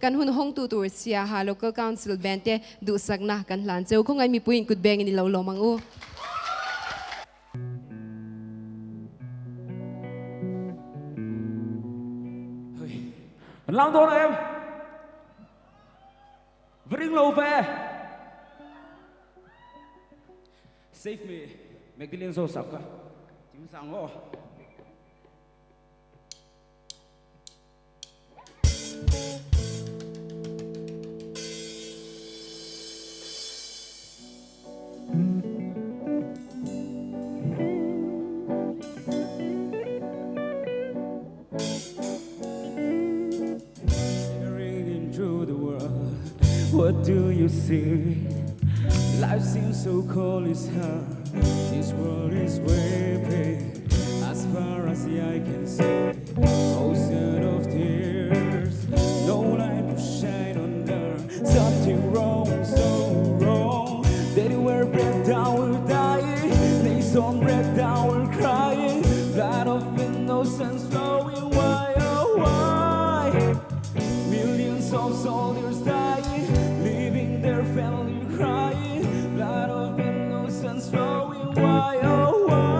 กันหุ่นห้องตูตูเสียหา local council แบนเตดูสักนะกันหลานเจ้าคงไงมีปุยกุดแบงนี่เรามังอูlàm thôi em bring lâu về save me make cái liên xô sọc cả chính sáng ngô What do you see? Life seems so cold, it's hard. This world is way big, as far as the eye can see. Ocean of tears, no light to shine under. Something wrong, so wrong. That we're breakdown, we're dying. They some breakdown, we're crying. Blood of innocence flowing. Why, oh why? Millions of soldiers dying, leaving their family crying. Blood of innocence flowing. Why, oh why?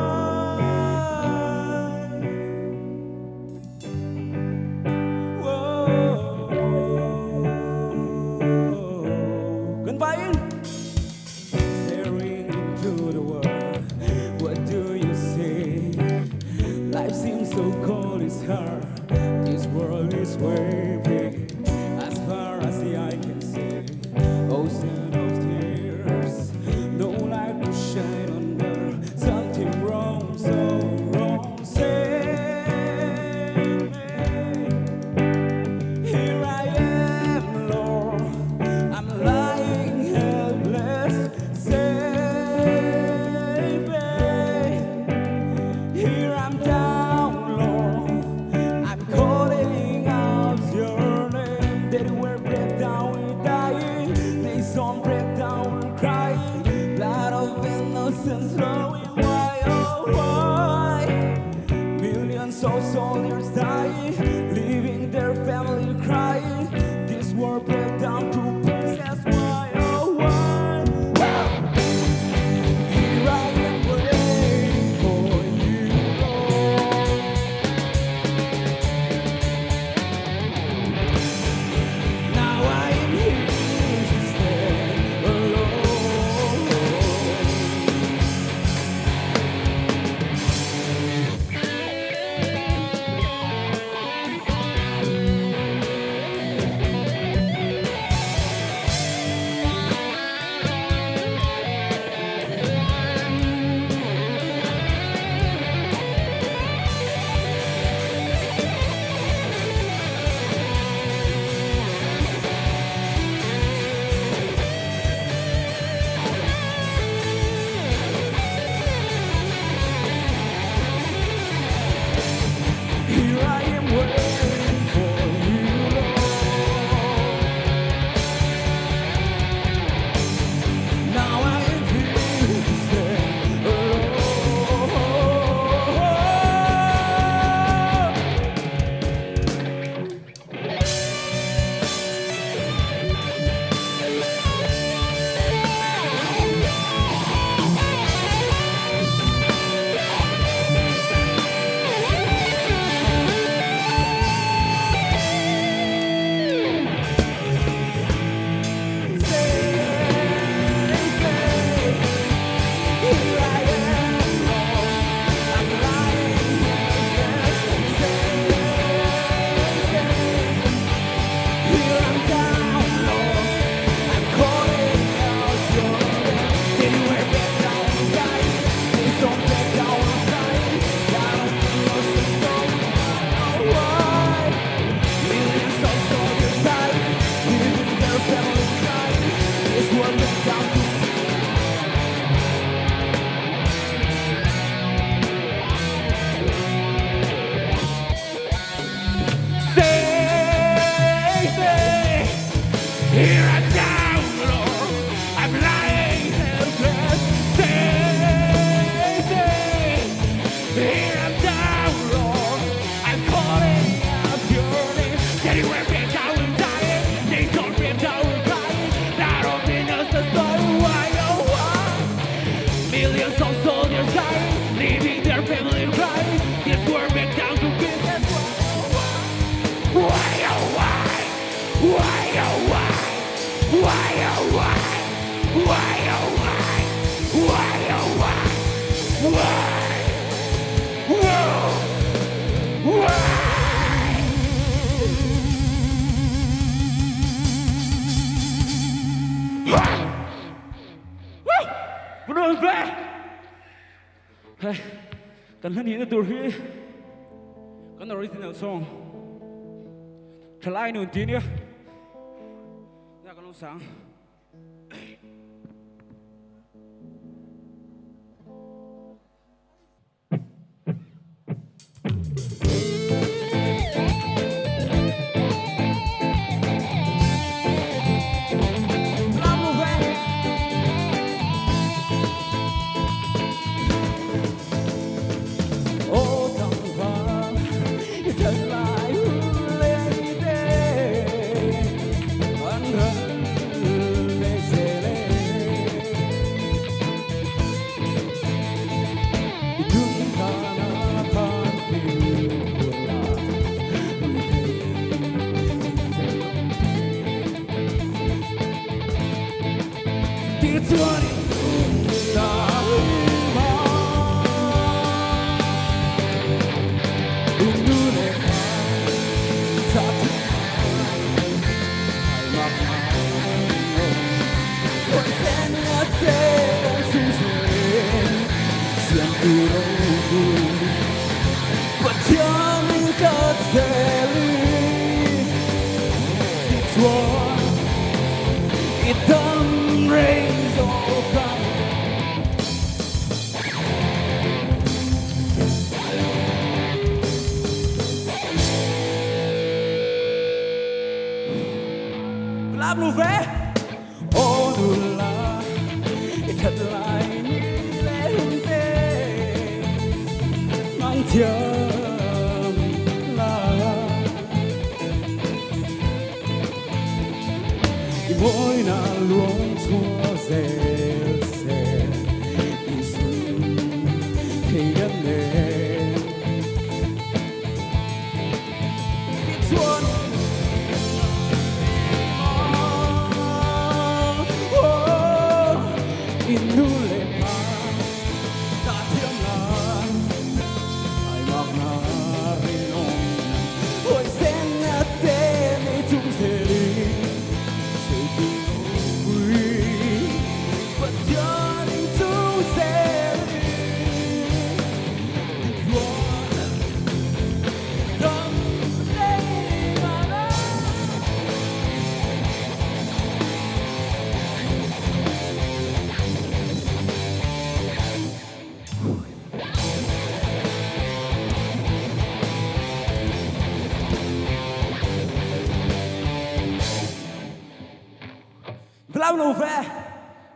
Whoa. Goodbye. Staring into the world, what do you see? Life seems so cold, it's hard. This world is way big, as far as the eye can see. Ocean of tears, no light to shine under. Something wrong, so wrong. Save me. Here I am, Lord. I'm lying helpless. Save me. Here I'm down, Lord. I'm calling out your name. That we're breakdown, we're dying. They some breakdown, we're crying. Blood of innocence flowing. Why, oh why? Millions of soldiers dying, leaving their family crying. This war breakdown to pieces. Why, oh why? Here I am waiting for you, Lord. Now I am here to stand alone. กันฮันนี่นะตัวฮีกันออริจินัลซองทลายหนุนทีเนี่ยอยากกันลองสั่ง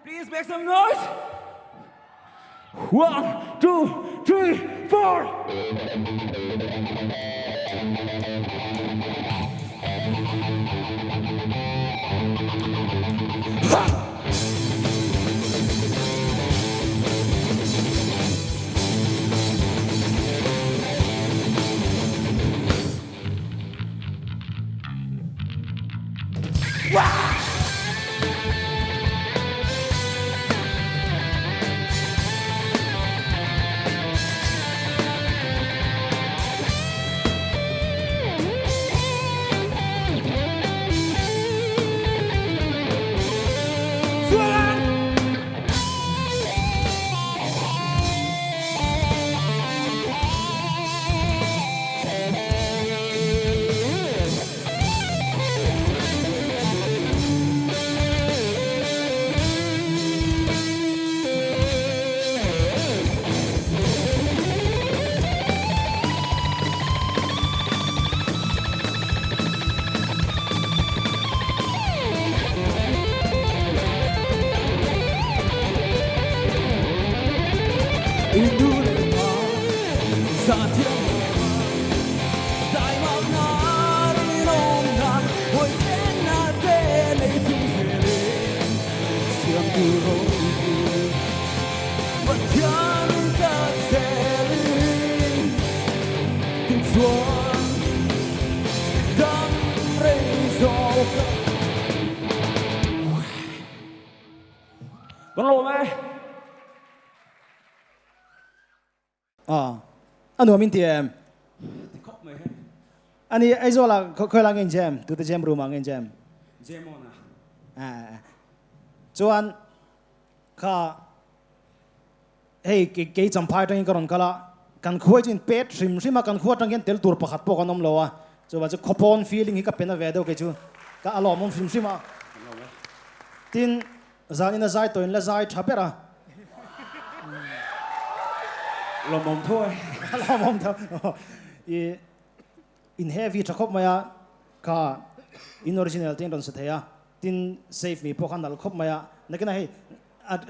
Please make some noise. 1, 2, 3, 4. Con lô mày. Anh nói mình tiệm. Anh ấy ai là khơi lang anh jam, tụi ta jam room anh jam. Jam on à. Cho anh, khá, hey cái chấm phai trong cái rong kala, กันขวดจินเป็ดชิมชิมากันขวดตั้งเงินเตลตัวประคัดพวกกันน้ำโลอ่ะจะว่าจะขบวนฟีลิ่งที่กับเป็นอะไรเดียวกันจูก็อารมณ์มันชิมชิมาทินจานินาใจตัวนี้ละใจทับเปล่า ลมถ้วย อารมณ์ทับอินเฮฟวี่จะครบไหมอ่ะก็อินออริจินัลที่โดนเสียทินเซฟมีพวกกันนั่นครบไหมอ่ะนั่นก็ให้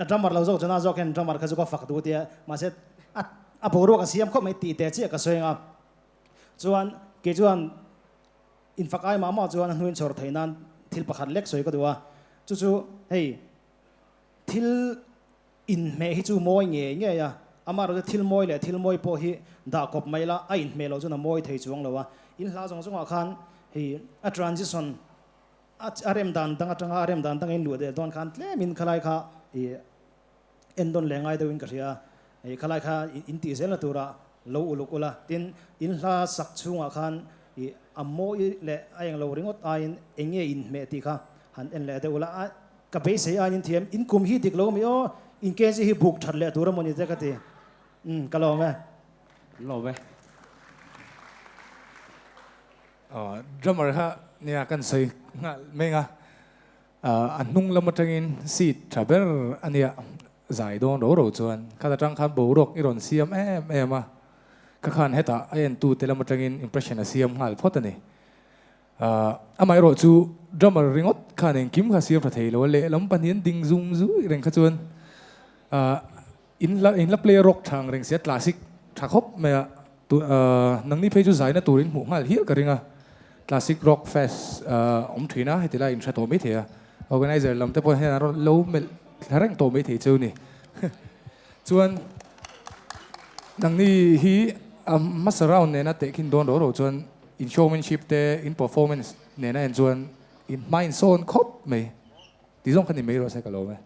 ดรัมเมอร์เราจะน่าจะกันดรัมเมอร์เขาจะก็ฝักดูเดียมาเสร็จพวกเราก็เสียมครบไม่ตีแต่เชี่ยก็สวยงามจวนเกี่ยจวนอินฟักไอมาจวนนุ่นชอร์ไทยนั้นทิลประคันเล็กสวยก็ดูว่าจู่เฮ้ยทิลอินเมย์จู่มวยเงี้ยอามาเราจะทิลมวยเลยทิลมวยพอฮีด่ากบไม่ละไออินเมย์เราจะน่ะมวยไทยจวงแล้วว่าอินลาจงว่าคันเฮ้ยtransition อาเรมดันตั้งอาเรมดันตั้งอินดูเดตอนคันเล่มินขลายค่ะเอ็นดอนแรงไอเดวินกระเทียขลายค่ะอินตีเซลตัวละโลอุลุกุละทินอินลาสักช่วงคันอโมยเละไอยังเราเริงอดไอเอ็งอินเมติค่ะหันเอ็นเละเดอุละกับเบสไออินเทียมอินคุมฮีติกโลมีโออินเกสิฮีบุกทัดเละตัวละมันนี่เจ้ากันทีก็ลองไหม ลมไหม drummer ha nia kan sei nga menga anung lamatangin seat traber ania zai don ro chuan kada tang khan bo rok iron siam ema ka khan heta ayen tu telamatangin impression a siam ngal photani amai ro chu drummer ringot khanin kim kha siam tha theilo le lam panin ding zum zu reng kha chuan in la play rock thang reng sia classic thakop me tu nang ni phe chu zai na turin mu ngal hi ka ringa classic rock fest thủy na thì là in tổ mấy thì organizer làm tới bây giờ nó lâu mới răng tổ mấy thì chưa nè chuan đằng này hi mess around này nó tự kinh đón đó rồi chuan in showmanship te in performance này nó chuan in mind zone khóc mày tí giống cái này mấy rồi sẽ cả lâu mày